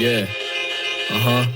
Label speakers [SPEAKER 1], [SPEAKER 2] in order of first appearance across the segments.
[SPEAKER 1] Аха.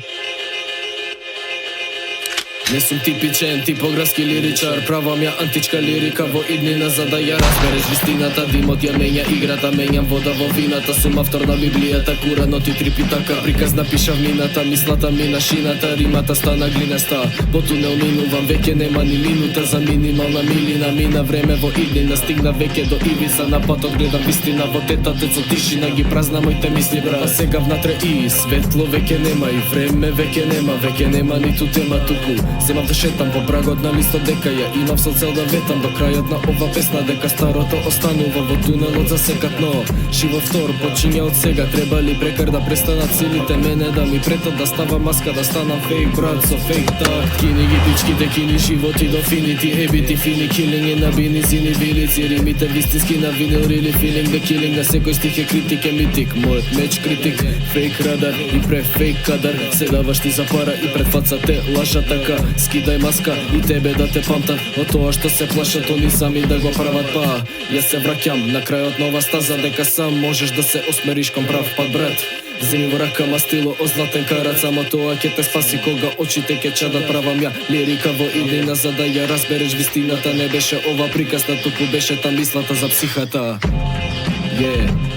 [SPEAKER 1] Не сум типичен, типографски лиричар. Правам ја античка лирика во иднина, за да ја разбереш вистината. Димот ја менја играта, менјам вода во вината. Сум автор на Библијата, Куранот и Трипитака. Приказ на пишавнината, мислата ми на шината. Римата стана глинаста, по тунел минувам. Веќе нема ни минута за минимална милина. Мина време во иднина, стигна веќе до ивица. На патот гледам вистина во тетатец од тишина. Ги празна моите мисли, брат. Сега внатре и светло веќе нема, и време веќе нема ниту тема туку. Земам да шетам во брагот на листот, дека ја имав со цел да ветам до крајот на ова песна, дека старото останува во тунелот засекат, но живот втор почиња од сега. Треба ли брекар да престанат силите мене да ми претат, да става маска, да станам фейк брат со фейк такт. Кини ги пичките, кини животи до финити, ебити фини килинги на бинизини вилици, римите вистински на винил, рили филинг да килинг, на секој стих е критик, е митик, мојот меч критик, фейк радар и пре фейк кадар, се даваш ти за пара и пред фаца те лаша така. Скидај маска и тебе да те памтат од тоа што се плашат они сами да го прават, па јас се враќам на крајот на ова стаза, дека сам можеш да се осмериш кон прав пат, брат. Земи во рака мастило озлатен карат, само тоа ќе те спаси кога очите ќе чадат. Правам ја лирика во иднина, за да ја разбереш вистината. Не беше ова приказна, туку беше та мислата за психата.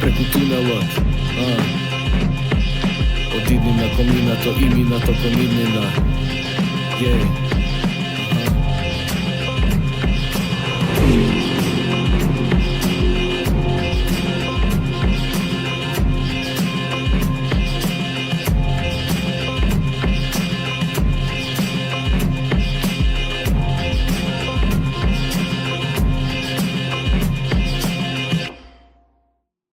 [SPEAKER 1] Преку тунелот, од иднина кон минато и минато кон иднина.